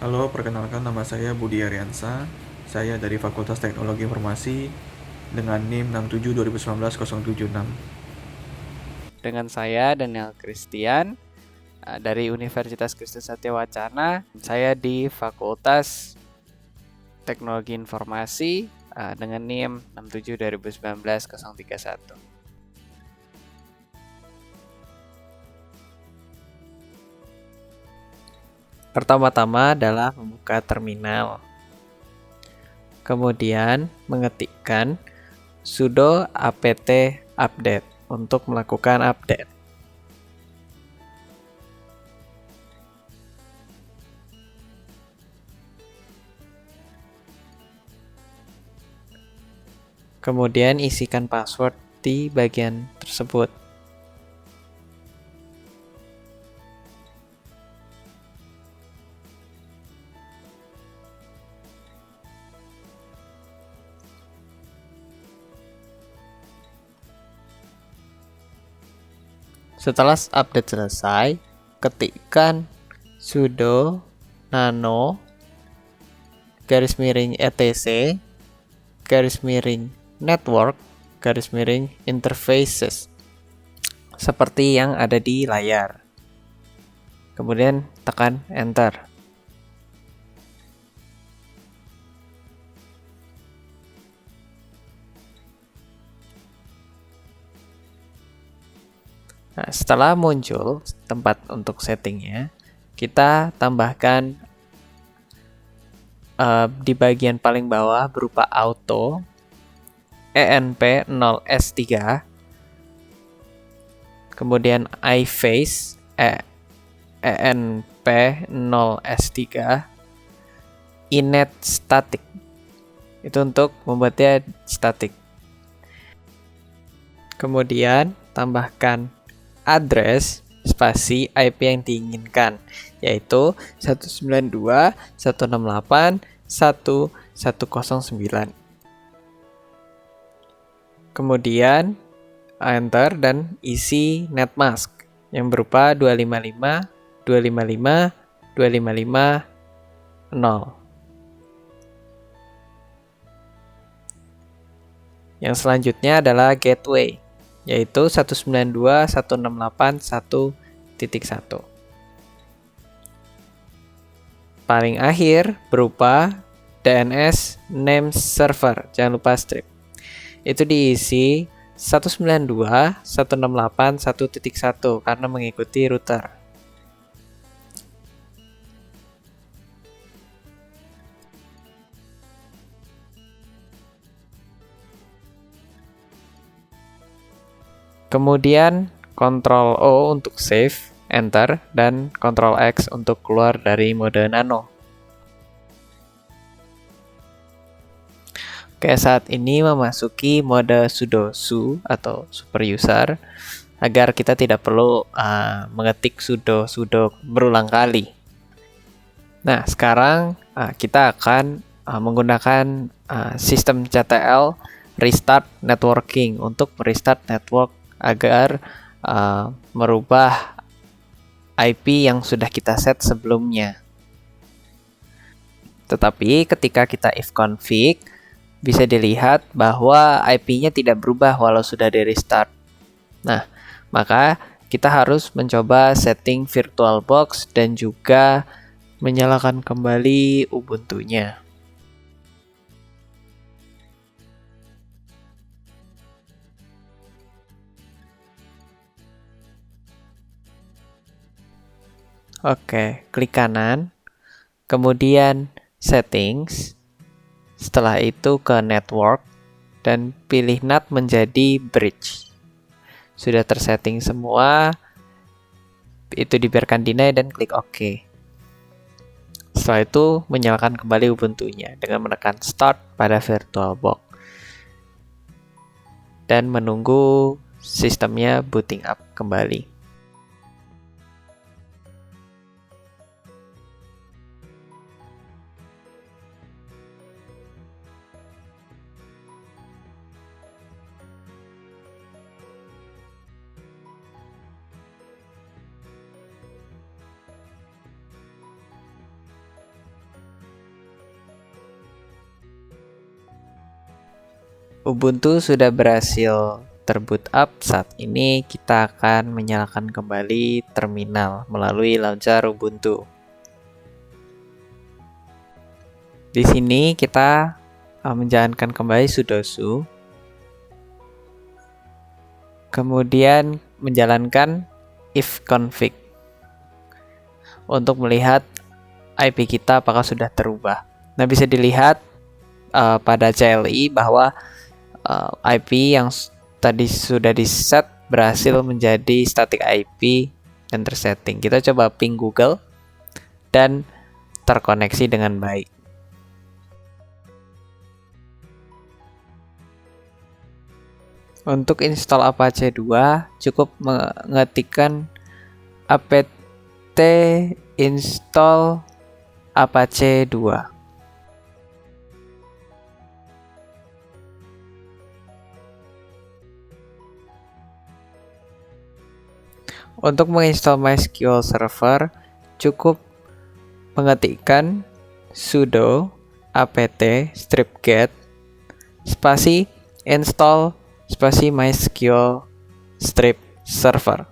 Halo, perkenalkan nama saya Budi Ariansa. Saya dari Fakultas Teknologi Informasi dengan NIM 67 2019 076. Dengan saya Daniel Christian dari Universitas Kristen Satya Wacana. Saya di Fakultas Teknologi Informasi dengan NIM 67 2019 031. Pertama-tama adalah membuka terminal. Kemudian mengetikkan sudo apt update untuk melakukan update. Kemudian isikan password di bagian tersebut. Setelah update selesai, ketikkan sudo nano _etc _network _interfaces seperti yang ada di layar. Kemudian tekan enter. Nah, setelah muncul tempat untuk settingnya, kita tambahkan di bagian paling bawah berupa auto enp0s3, kemudian iFace enp0s3, inet static. Itu untuk membuatnya static. Kemudian tambahkan address spasi IP yang diinginkan, yaitu 192.168.1.109. Kemudian enter dan isi netmask yang berupa 255.255.255.0. Yang selanjutnya adalah gateway, yaitu 192.168.1.1. Paling akhir berupa DNS name server, jangan lupa strip. Itu diisi 192.168.1.1 karena mengikuti router. Kemudian Ctrl O untuk save, enter, dan Ctrl X untuk keluar dari mode nano. Oke, saat ini memasuki mode sudo su atau super user agar kita tidak perlu mengetik sudo berulang kali. Nah, sekarang kita akan menggunakan sistem CTL restart networking untuk merestart network agar merubah IP yang sudah kita set sebelumnya. Tetapi ketika kita if config, bisa dilihat bahwa IP-nya tidak berubah walau sudah di restart. Nah, maka kita harus mencoba setting VirtualBox dan juga menyalakan kembali Ubuntu-nya. Oke, klik kanan, kemudian settings, setelah itu ke network, dan pilih NAT menjadi bridge. Sudah tersetting semua, itu dibiarkan deny dan klik OK. Setelah itu, menyalakan kembali Ubuntu-nya dengan menekan Start pada VirtualBox dan menunggu sistemnya booting up kembali. Ubuntu sudah berhasil terboot up. Saat ini kita akan menyalakan kembali terminal melalui launcher Ubuntu. Di sini kita menjalankan kembali sudo su, kemudian menjalankan if config untuk melihat IP kita apakah sudah terubah. Nah, bisa dilihat pada CLI bahwa IP yang tadi sudah di-set berhasil menjadi static IP dan tersetting. Kita coba ping Google dan terkoneksi dengan baik. Untuk install Apache 2, cukup mengetikkan apt install Apache 2. Untuk menginstal MySQL Server, cukup mengetikkan sudo apt strip-get spasi install spasi MySQL strip server.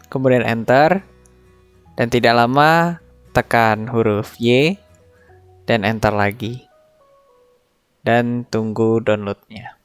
Kemudian enter, dan tidak lama tekan huruf Y dan enter lagi. Dan tunggu downloadnya.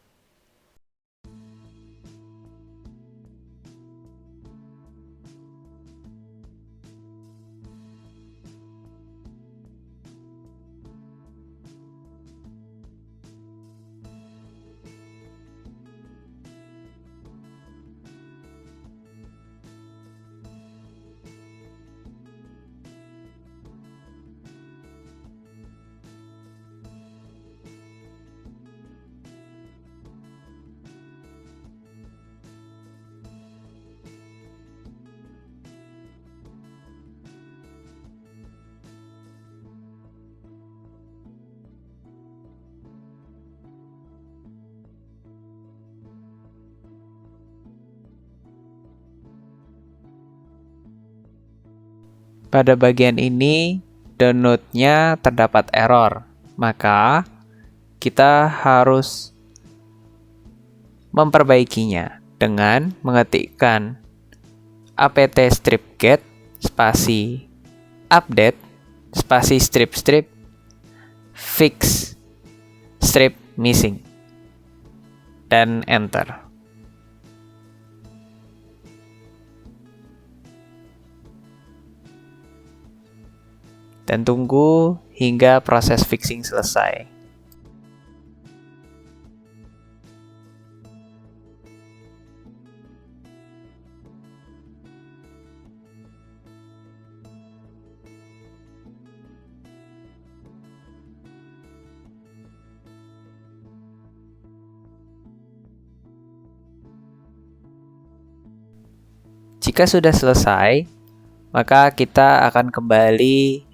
Pada bagian ini, download-nya terdapat error. Maka, kita harus memperbaikinya dengan mengetikkan apt strip-get spasi update spasi strip fix strip missing dan enter. Dan tunggu hingga proses fixing selesai. Jika sudah selesai, maka kita akan kembali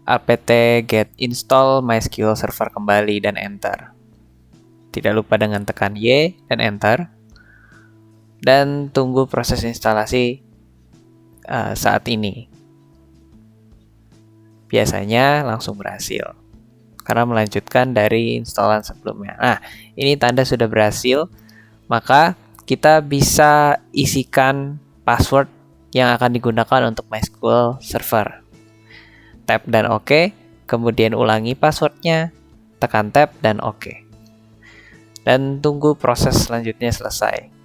apt get install MySQL Server kembali dan enter. Tidak lupa dengan tekan Y dan enter. Dan tunggu proses instalasi saat ini. Biasanya langsung berhasil karena melanjutkan dari installan sebelumnya. Nah, ini tanda sudah berhasil. Maka kita bisa isikan password yang akan digunakan untuk MySQL Server. Tab dan OK, kemudian ulangi passwordnya, tekan tab dan OK. Dan tunggu proses selanjutnya selesai.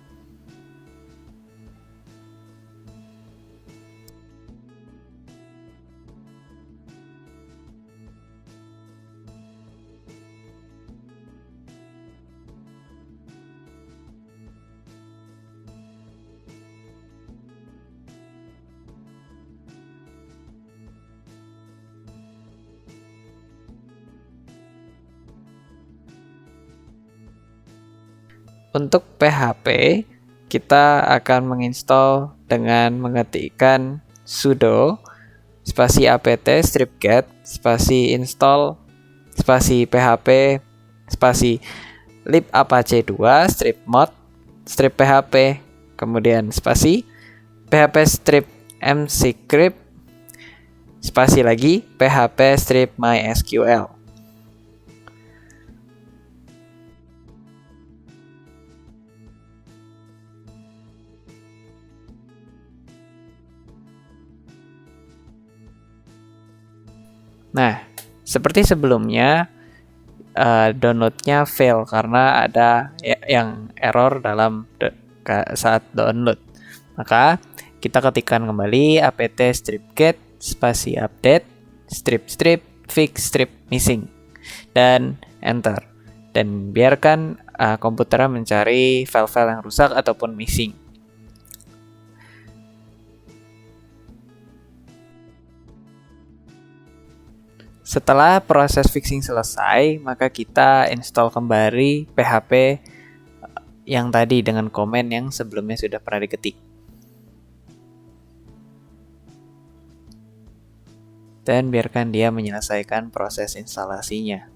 Untuk PHP, kita akan menginstal dengan mengetikkan sudo spasi apt strip-get spasi install spasi php spasi lib apache 2 strip mod strip php, kemudian spasi php strip mscript spasi lagi php strip mysql. Nah, seperti sebelumnya, downloadnya fail karena ada yang error dalam saat download. Maka kita ketikkan kembali apt strip-get spasi update strip fix strip missing dan enter, dan biarkan komputer mencari file-file yang rusak ataupun missing. Setelah proses fixing selesai, maka kita install kembali PHP yang tadi dengan komen yang sebelumnya sudah pernah diketik. Dan biarkan dia menyelesaikan proses instalasinya.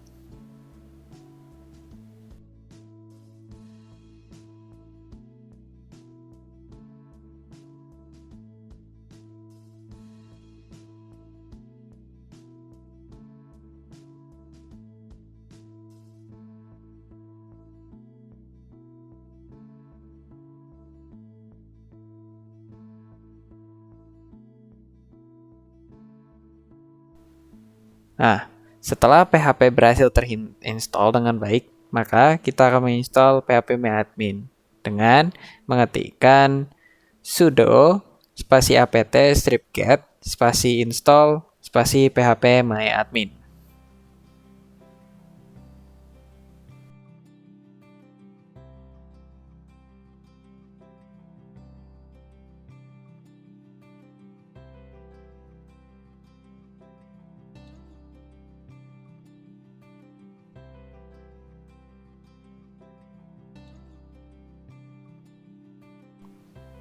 Nah, setelah PHP berhasil terinstall dengan baik, maka kita akan menginstal PHP MyAdmin dengan mengetikkan sudo spasi apt strip-get spasi install spasi PHP MyAdmin.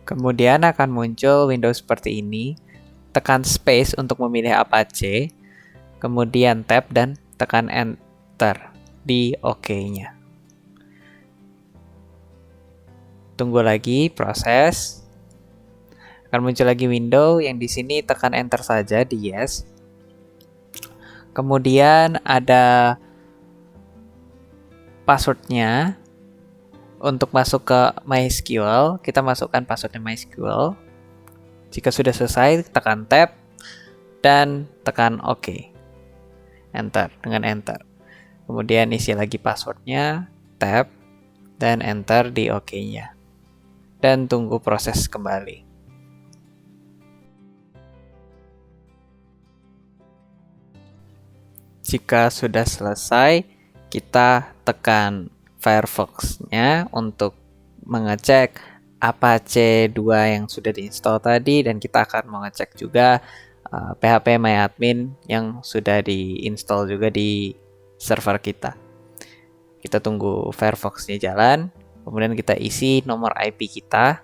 Kemudian akan muncul window seperti ini. Tekan space untuk memilih Apache, kemudian tab dan tekan enter di OK-nya. Tunggu lagi proses. Akan muncul lagi window yang di sini tekan enter saja di yes. Kemudian ada passwordnya. Untuk masuk ke MySQL, kita masukkan passwordnya MySQL. Jika sudah selesai, tekan tab dan tekan OK. Enter, dengan enter. Kemudian isi lagi passwordnya, tab, dan enter di OK-nya. Dan tunggu proses kembali. Jika sudah selesai, kita tekan Firefox-nya untuk mengecek Apache 2 yang sudah diinstal tadi, dan kita akan mengecek juga PHP MyAdmin yang sudah diinstal juga di server kita. Kita tunggu Firefox-nya jalan, kemudian kita isi nomor IP kita,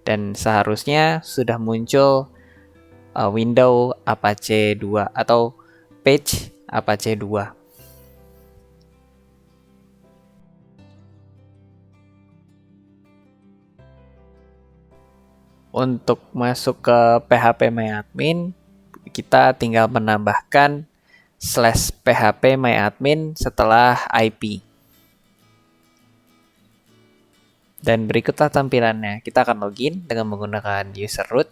dan seharusnya sudah muncul window Apache 2 atau page Apache 2. Untuk masuk ke PHP MyAdmin, kita tinggal menambahkan /php MyAdmin setelah IP. Dan berikutlah tampilannya. Kita akan login dengan menggunakan user root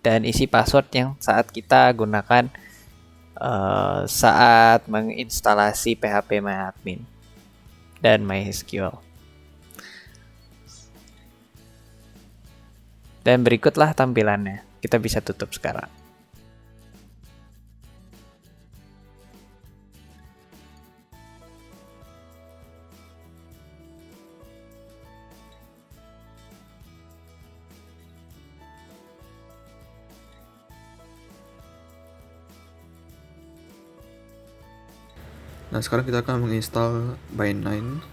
dan isi password yang saat kita gunakan saat menginstalasi PHP MyAdmin dan MySQL. Dan berikutlah tampilannya. Kita bisa tutup sekarang. Nah, sekarang kita akan menginstal bind9.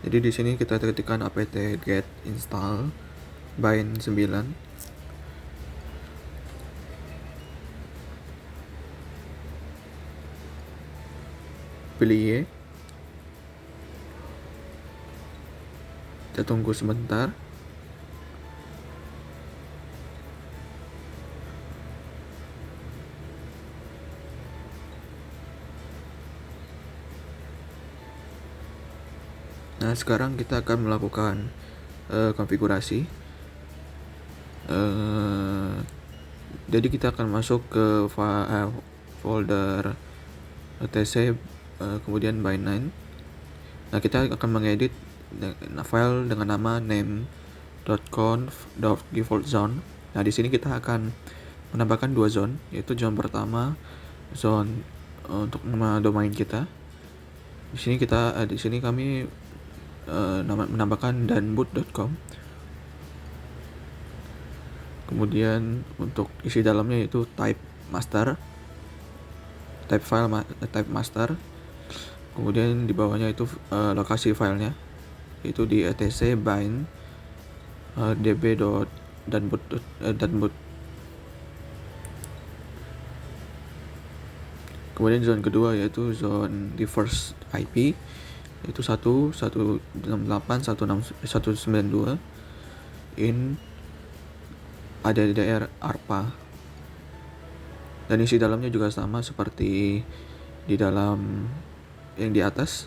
Jadi di sini kita ketikkan apt get install bind9. Pilih Y. Kita tunggu sebentar. Nah, sekarang kita akan melakukan konfigurasi. Jadi kita akan masuk ke folder etc kemudian by9. Nah, kita akan mengedit file dengan nama name.conf.defaultzone. Nah, di sini kita akan menambahkan 2 zone, yaitu zone pertama zone untuk nama domain kita. Di sini kami menambahkan danboot.com. Kemudian untuk isi dalamnya yaitu type master. Kemudian di bawahnya itu lokasi filenya, yaitu di etc bind db.danboot. Kemudian zone kedua yaitu zone reverse IP, yaitu 168.192 in ada di daerah ARPA. Dan isi dalamnya juga sama seperti di dalam yang di atas.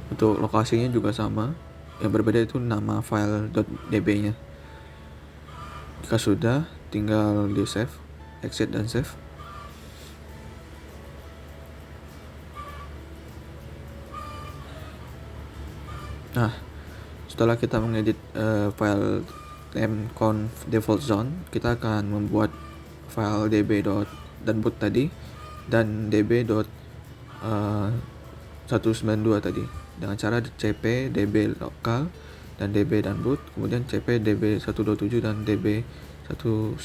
Untuk lokasinya juga sama, yang berbeda itu nama file .db-nya. Jika sudah, tinggal di save, exit dan save. Nah, setelah kita mengedit file name.conf default zone, kita akan membuat file db.danboot tadi dan db.192 tadi dengan cara cp db lokal dan db danboot, kemudian cp db 127 dan db 192.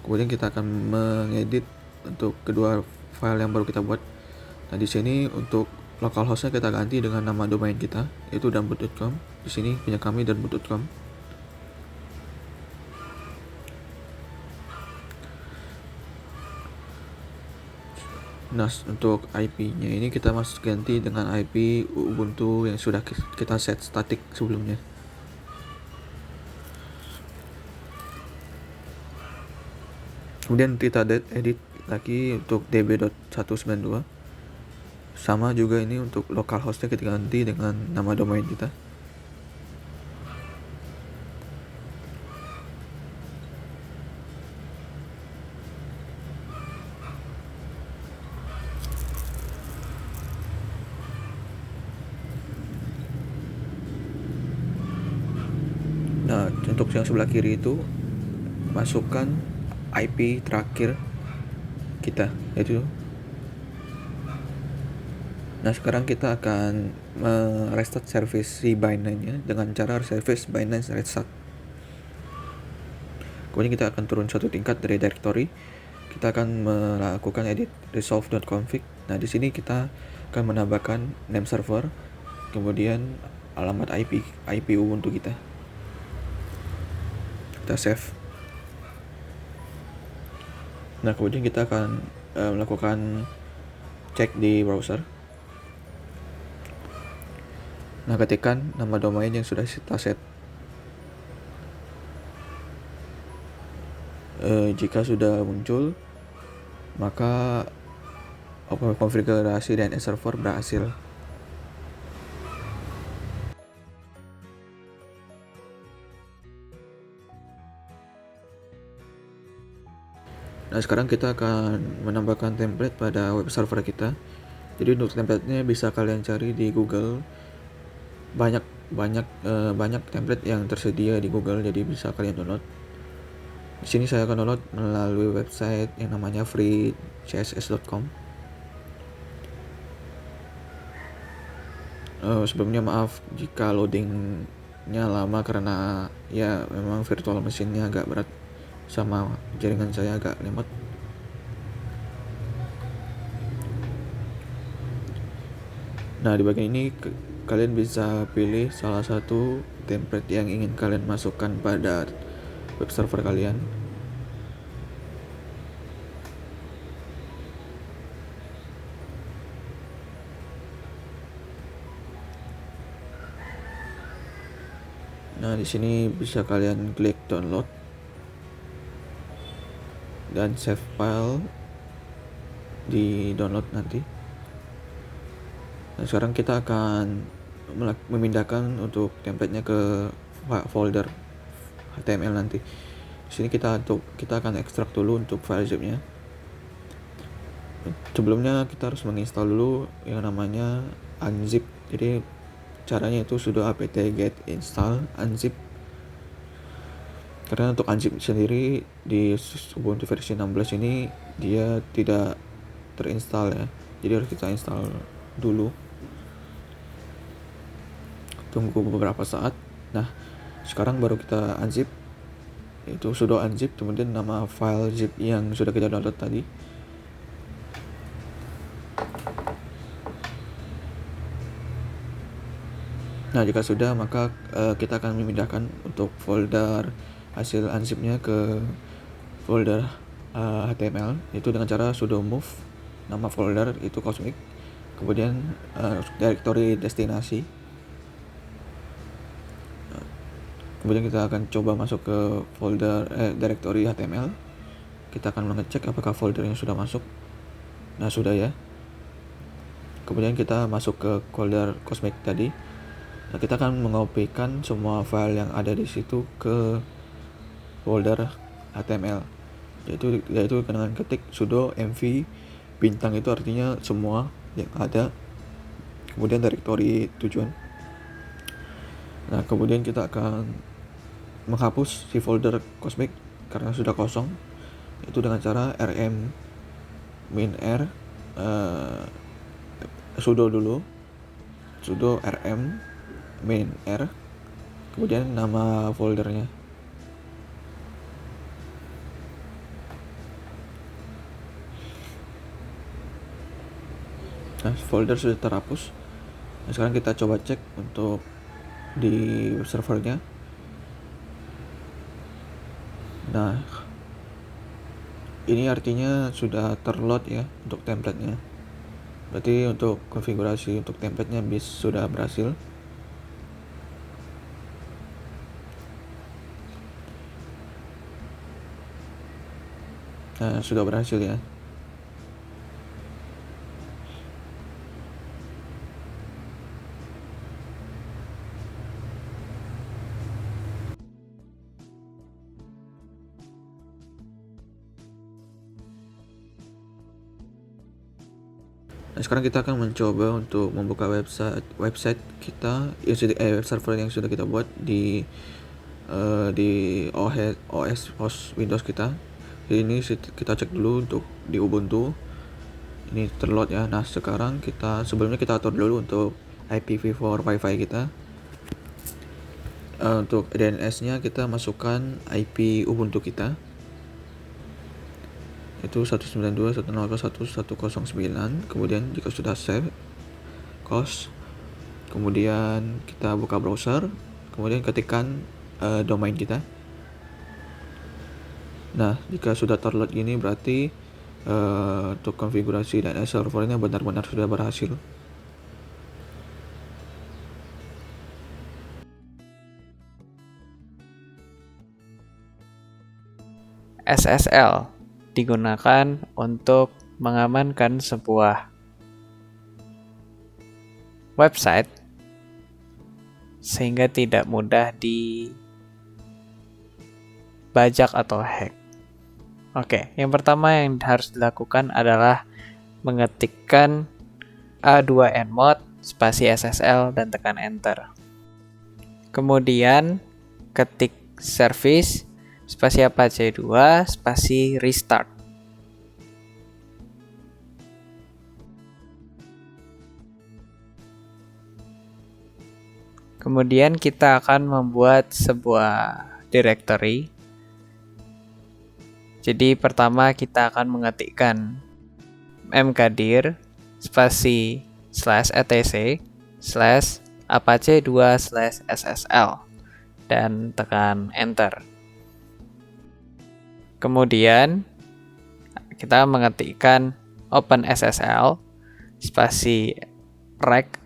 Kemudian kita akan mengedit untuk kedua file yang baru kita buat. Nah, di sini untuk localhostnya kita ganti dengan nama domain kita, yaitu danboot.com. Di sini punya kami danboot.com. Nah, untuk IP-nya ini kita masih ganti dengan IP Ubuntu yang sudah kita set static sebelumnya. Kemudian kita edit lagi untuk db.192. Sama juga ini untuk localhostnya kita ganti dengan nama domain kita. Nah, untuk yang sebelah kiri itu masukkan IP terakhir kita, yaitu. Nah, sekarang kita akan restart service si Binance-nya dengan cara service Binance restart. Kemudian kita akan turun satu tingkat dari directory. Kita akan melakukan edit resolve.config. Nah, di sini kita akan menambahkan name server, kemudian alamat IP Ubuntu kita. Kita save. Nah, kemudian kita akan melakukan cek di browser. Nah, ketikkan nama domain yang sudah kita set. Jika sudah muncul, maka konfigurasi DNS server berhasil. Nah, sekarang kita akan menambahkan template pada web server kita. Jadi untuk template-nya bisa kalian cari di Google. Banyak template yang tersedia di Google, jadi bisa kalian download. Di sini saya akan download melalui website yang namanya freecss.com. Sebelumnya maaf jika loadingnya lama karena ya memang virtual machine-nya agak berat sama jaringan saya agak lemot. Nah, di bagian ini kalian bisa pilih salah satu template yang ingin kalian masukkan pada web server kalian. Nah, di sini bisa kalian klik download dan save file di download nanti. Nah, sekarang kita akan memindahkan untuk template-nya ke folder HTML nanti. Di sini kita akan ekstrak dulu untuk file zipnya. Sebelumnya kita harus menginstal dulu yang namanya unzip. Jadi caranya itu sudo apt get install unzip. Karena untuk unzip sendiri di Ubuntu versi 16 ini dia tidak terinstall ya. Jadi harus kita install dulu. Tunggu beberapa saat. Nah, sekarang baru kita unzip. Itu sudo unzip, kemudian nama file zip yang sudah kita download tadi. Nah, jika sudah, maka kita akan memindahkan untuk folder hasil unzipnya ke folder HTML, itu dengan cara sudo move nama folder itu Cosmic, kemudian directory destinasi. Kemudian kita akan coba masuk ke folder directory HTML. Kita akan mengecek apakah foldernya sudah masuk. Nah, sudah ya. Kemudian kita masuk ke folder Cosmic tadi. Nah, kita akan mengopikan semua file yang ada di situ ke folder HTML. Yaitu dengan ketik sudo mv bintang, itu artinya semua yang ada. Kemudian directory tujuan. Nah, kemudian kita akan menghapus si folder Cosmic karena sudah kosong, itu dengan cara rm -r sudo dulu, sudo rm -r, kemudian nama foldernya. Nah, folder sudah terhapus. Nah, sekarang kita coba cek untuk di servernya. Nah, ini artinya sudah terload ya untuk template-nya. Berarti untuk konfigurasi untuk template-nya sudah berhasil. Nah, sudah berhasil ya. Nah, sekarang kita akan mencoba untuk membuka website kita, web server yang sudah kita buat di OS host Windows kita. Jadi ini kita cek dulu untuk di Ubuntu. Ini terload ya. Nah, sekarang sebelumnya kita atur dulu untuk IPv4 WiFi kita. Untuk DNS-nya kita masukkan IP Ubuntu kita. Itu 192.168.1.109. Kemudian jika sudah save, close. Kemudian kita buka browser, kemudian ketikkan domain kita. Nah, jika sudah terload gini berarti untuk konfigurasi DNS servernya benar-benar sudah berhasil. SSL digunakan untuk mengamankan sebuah website sehingga tidak mudah dibajak atau hack. Oke, yang pertama yang harus dilakukan adalah mengetikkan a2nmod spasi SSL dan tekan enter. Kemudian ketik service spasi apache 2 spasi restart. Kemudian kita akan membuat sebuah directory. Jadi pertama kita akan mengetikkan mkdir spasi /etc /apache 2 /ssl dan tekan enter. Kemudian kita mengetikkan OpenSSL spasi rec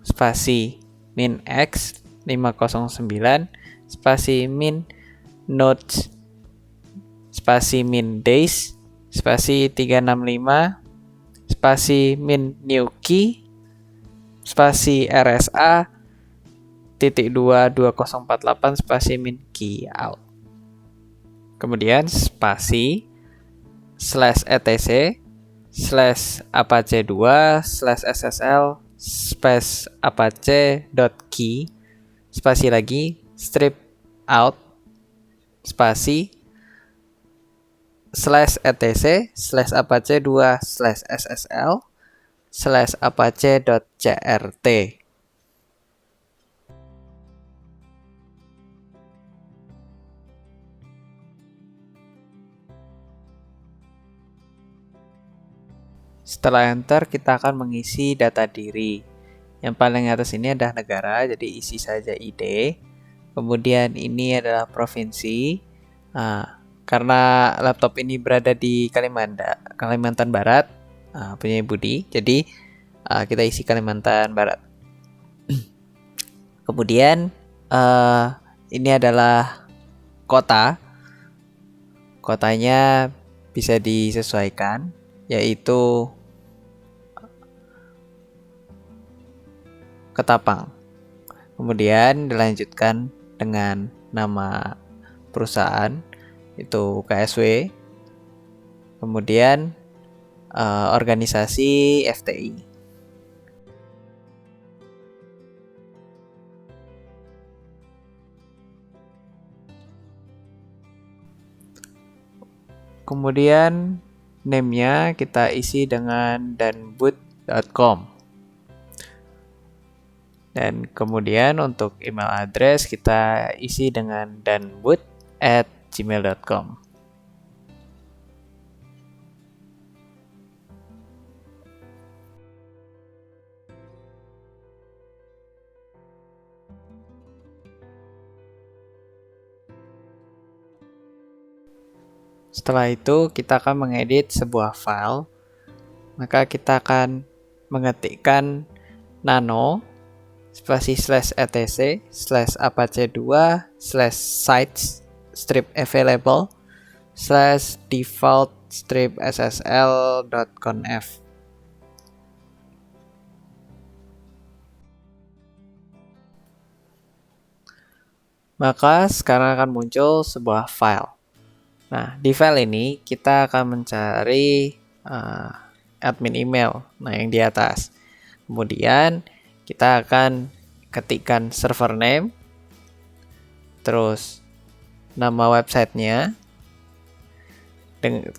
spasi -x 509 spasi -nodes spasi -days spasi 365 spasi -new key spasi rsa .2 2048 spasi -key out. kemudian spasi /etc /apache2 /ssl space apache.key spasi lagi strip out spasi /etc /apache2 /ssl /apache.crt. Setelah enter, kita akan mengisi data diri. Yang paling atas ini adalah negara, jadi isi saja ID. Kemudian ini adalah provinsi. Karena laptop ini berada di Kalimantan Barat, punya Budi, jadi kita isi Kalimantan Barat. Kemudian ini adalah kota. Kotanya bisa disesuaikan, yaitu Ketapang. Kemudian dilanjutkan dengan nama perusahaan, itu KSW. Kemudian organisasi FTI. Kemudian name-nya kita isi dengan danboot.com. Dan kemudian untuk email address kita isi dengan danboot@gmail.com. Setelah itu kita akan mengedit sebuah file. Maka kita akan mengetikkan nano spasi /etc /apache2 /sites strip available /default strip ssl.conf. Maka sekarang akan muncul sebuah file. Nah, di file ini kita akan mencari admin email, yang di atas. Kemudian kita akan ketikkan server name, terus nama websitenya,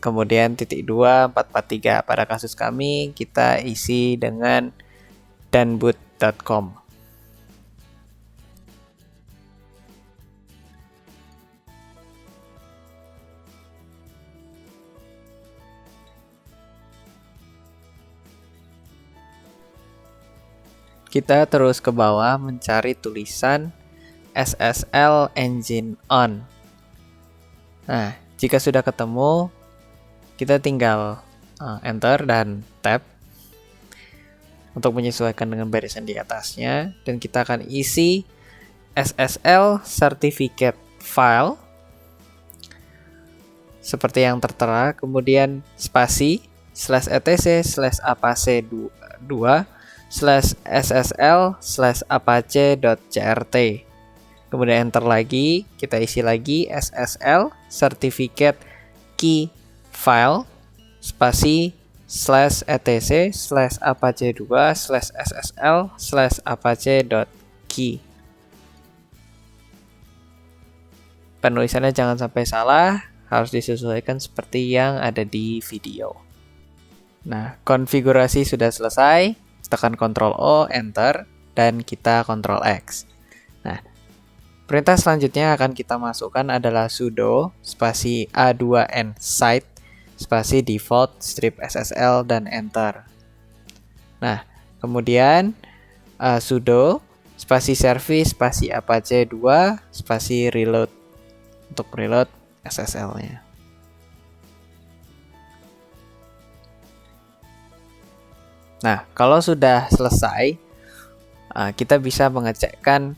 kemudian .2.443. Pada kasus kami kita isi dengan danboot.com. Kita terus ke bawah mencari tulisan SSL Engine On. Nah, jika sudah ketemu, kita tinggal enter dan tab untuk menyesuaikan dengan barisan di atasnya, dan kita akan isi SSL Certificate File seperti yang tertera, kemudian spasi /etc /apache2 /ssl /apache.crt. Kemudian enter lagi, kita isi lagi SSL Certificate Key File spasi /etc /apache2 /ssl /apache.key. Penulisannya jangan sampai salah, harus disesuaikan seperti yang ada di video. Nah, konfigurasi sudah selesai. Tekan Ctrl O, Enter, dan kita Ctrl X. Nah, perintah selanjutnya akan kita masukkan adalah sudo spasi A2N site spasi default strip SSL dan Enter. Nah, kemudian sudo spasi service spasi apache 2 spasi reload untuk reload SSL-nya. Nah, kalau sudah selesai, kita bisa mengecekkan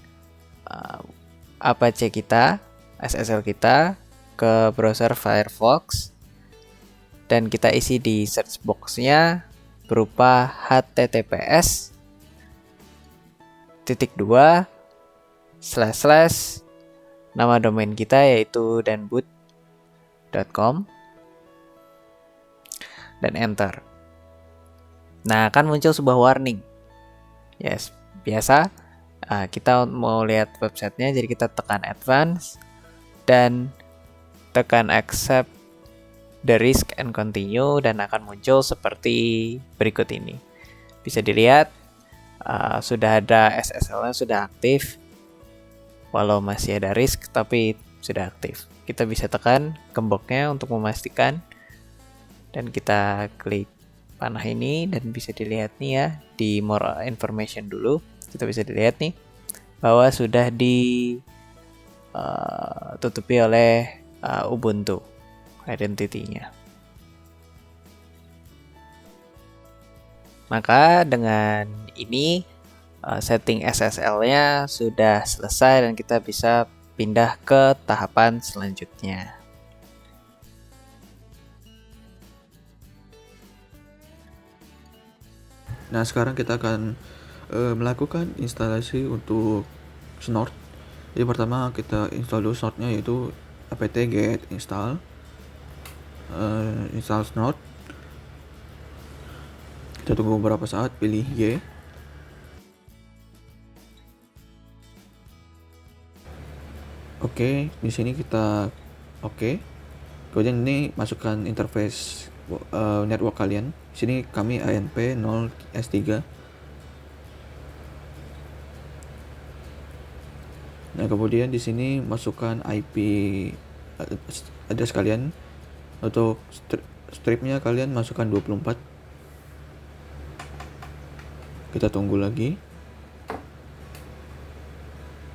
Apache kita, SSL kita ke browser Firefox, dan kita isi di search box-nya berupa https:// nama domain kita yaitu danboot daniel.com dan enter. Nah, akan muncul sebuah warning. Yes, biasa kita mau lihat websitenya, jadi kita tekan advance dan tekan accept the risk and continue, dan akan muncul seperti berikut ini. Bisa dilihat sudah ada SSL-nya sudah aktif, walau masih ada risk tapi sudah aktif. Kita bisa tekan gemboknya untuk memastikan, dan kita klik panah ini dan bisa dilihat nih ya, di more information dulu kita bisa dilihat nih bahwa sudah ditutupi oleh Ubuntu identity-nya. Maka dengan ini setting SSL-nya sudah selesai dan kita bisa pindah ke tahapan selanjutnya. Nah, sekarang kita akan melakukan instalasi untuk Snort. Jadi pertama kita install dulu Snortnya, yaitu apt-get install Snort. Kita tunggu beberapa saat, pilih Y. Oke, di sini kita oke. Kemudian ini masukkan interface network kalian. Di sini kami ANP 0S3. Nah, kemudian di sini masukkan IP address kalian. Untuk stripnya kalian masukkan 24. Kita tunggu lagi.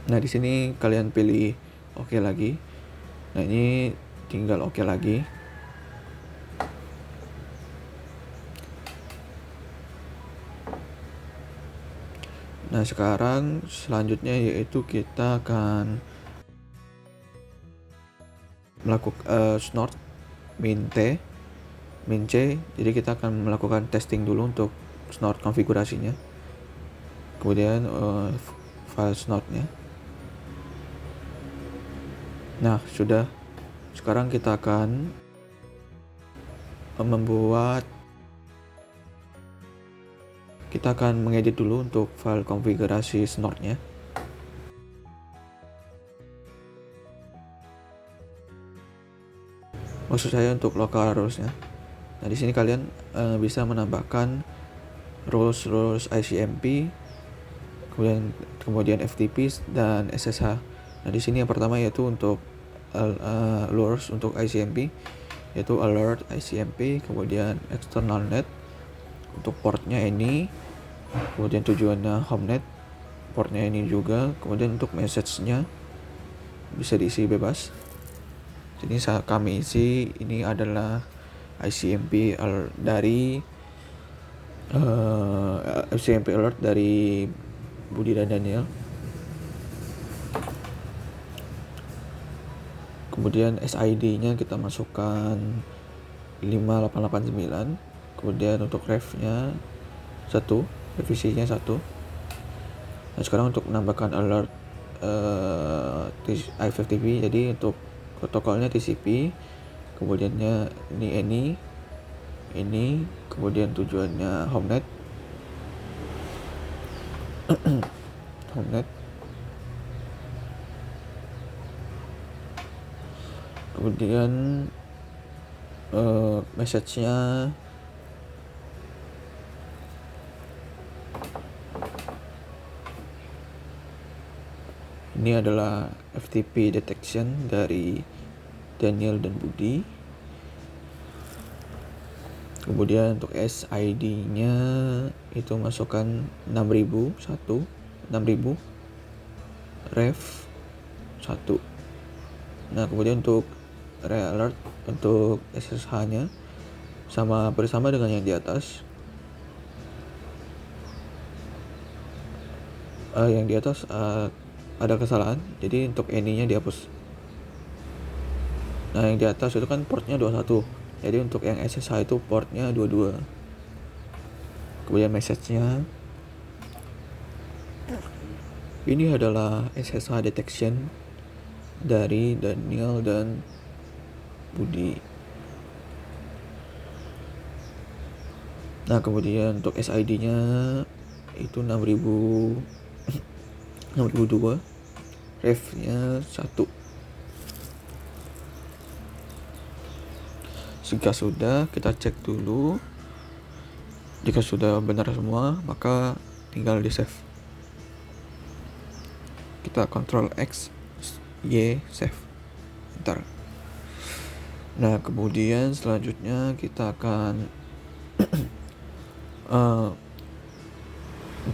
Nah, di sini kalian pilih oke lagi. Nah, ini tinggal oke lagi. Nah, sekarang selanjutnya yaitu kita akan melakukan snort min c. Jadi kita akan melakukan testing dulu untuk snort konfigurasinya, kemudian file snortnya. Nah, sudah. Sekarang kita akan mengedit dulu untuk file konfigurasi snortnya. Maksud saya untuk local rules-nya. Nah, di sini kalian bisa menambahkan rules ICMP, kemudian FTP dan SSH. Nah, di sini yang pertama yaitu untuk rules untuk ICMP, yaitu alert ICMP, kemudian external net untuk portnya ini, kemudian tujuannya home net, portnya ini juga, kemudian untuk message-nya bisa diisi bebas. Jadi kami isi ini adalah ICMP dari ICMP alert dari Budi dan Daniel. Kemudian SID-nya kita masukkan 5889. Kemudian untuk ref-nya 1, revisinya 1. Nah, sekarang untuk menambahkan alert IFTTP, jadi untuk protokolnya TCP, kemudiannya ini, kemudian tujuannya homenet. Homenet. Kemudian message-nya ini adalah FTP detection dari Daniel dan Budi. Kemudian untuk SID-nya itu masukkan 6000 ref 1. Nah, kemudian untuk re-alert untuk SSH-nya bersama dengan yang di atas. Yang di atas ada kesalahan, jadi untuk any-nya dihapus. Nah, yang di atas itu kan portnya 21, jadi untuk yang SSH itu portnya 22. Kemudian message-nya ini adalah SSH detection dari Daniel dan Budi. Nah, kemudian untuk SID-nya itu 6000 6002, ref-nya 1. Jika sudah, kita cek dulu. Jika sudah benar semua, maka tinggal di save. Kita Ctrl X, Y, save. Enter. Nah, kemudian selanjutnya kita akan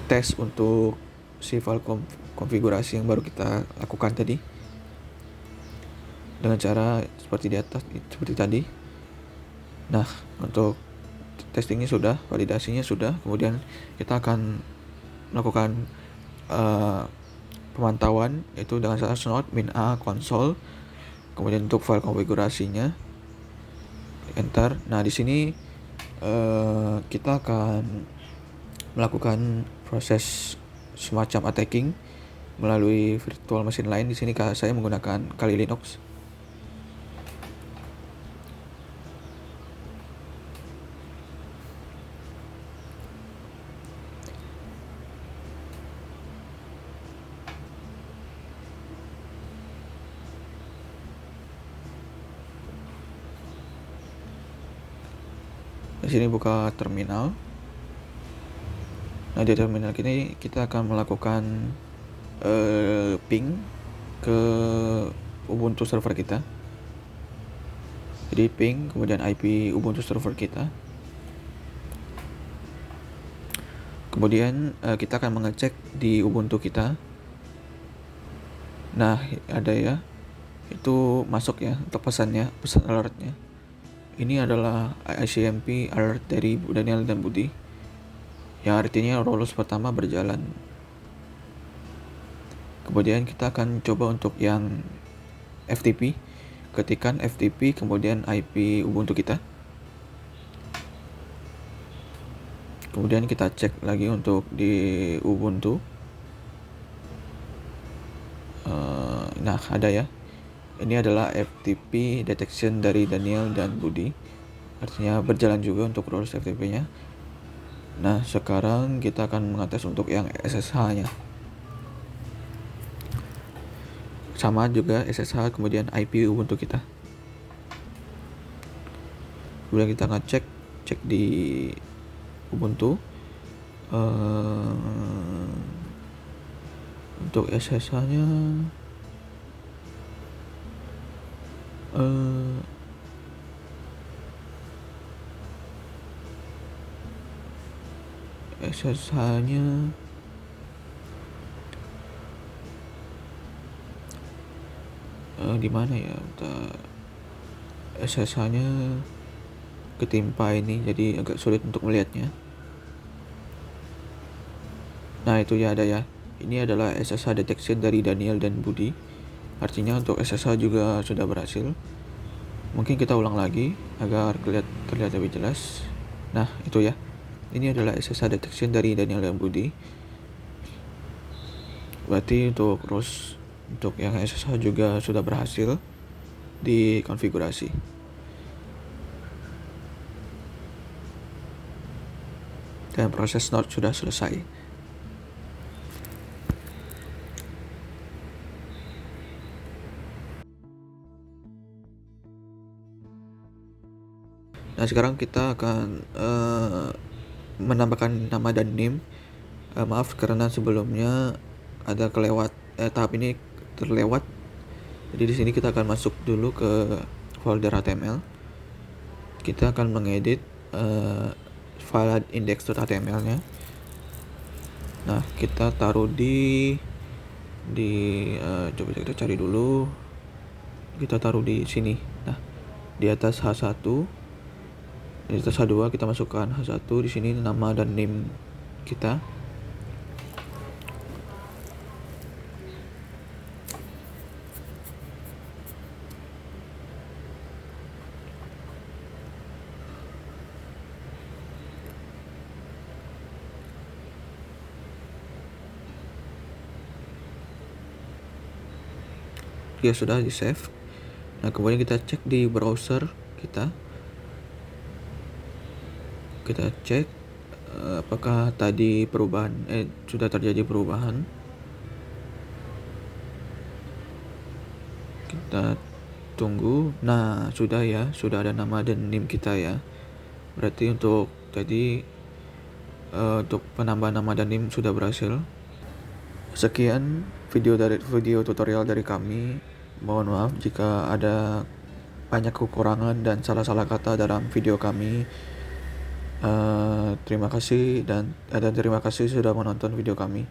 tes untuk si file konfigurasi yang baru kita lakukan tadi dengan cara seperti di atas, seperti tadi. Nah, untuk testingnya sudah, validasinya sudah, kemudian kita akan melakukan pemantauan yaitu dengan cara snot -a console. Kemudian untuk file konfigurasinya enter. Nah, di sini kita akan melakukan proses semacam attacking melalui virtual machine lain. Di sini saya menggunakan Kali Linux. Di sini buka terminal. Nah, di terminal ini kita akan melakukan ping ke Ubuntu server kita. Jadi ping kemudian IP Ubuntu server kita. Kemudian kita akan mengecek di Ubuntu kita. Nah, ada ya, itu masuk ya untuk pesan alertnya. Ini adalah ICMP alert dari Daniel dan Budi, yang artinya lolos pertama berjalan. Kemudian kita akan coba untuk yang FTP. Ketikkan FTP kemudian IP Ubuntu kita. Kemudian kita cek lagi untuk di Ubuntu. Nah, ada ya. Ini adalah FTP detection dari Daniel dan Budi. Artinya berjalan juga untuk lolos FTP-nya. Nah, sekarang kita akan mengetes untuk yang SSH-nya. Sama juga SSH kemudian IP Ubuntu kita. Kemudian kita akan cek di Ubuntu. Untuk SSH-nya SSH-nya di mana ya? SSH-nya ketimpa ini jadi agak sulit untuk melihatnya. Nah, itu ya ada ya. Ini adalah SSH detection dari Daniel dan Budi. Artinya untuk SSH juga sudah berhasil. Mungkin kita ulang lagi agar terlihat lebih jelas. Nah, itu ya. Ini adalah SSH detection dari Daniel dan Budi. Berarti untuk yang SSH juga sudah berhasil dikonfigurasi. Dan proses node sudah selesai. Nah, sekarang kita akan menambahkan nama dan name. Maaf karena sebelumnya ada tahap ini terlewat. Jadi di sini kita akan masuk dulu ke folder HTML. Kita akan mengedit file index.html-nya. Nah, kita taruh di coba kita cari dulu. Kita taruh di sini. Nah, di atas H1, di atas H2 kita masukkan H1, di sini nama dan name kita. Ya sudah di save. Nah, kemudian kita cek di browser kita. Kita cek apakah tadi sudah terjadi perubahan. Kita tunggu. Nah, sudah ya, sudah ada nama dan NIM kita ya. Berarti untuk tadi untuk penambahan nama dan NIM sudah berhasil. Sekian video tutorial dari kami. Mohon maaf jika ada banyak kekurangan dan salah-salah kata dalam video kami. Terima kasih dan terima kasih sudah menonton video kami.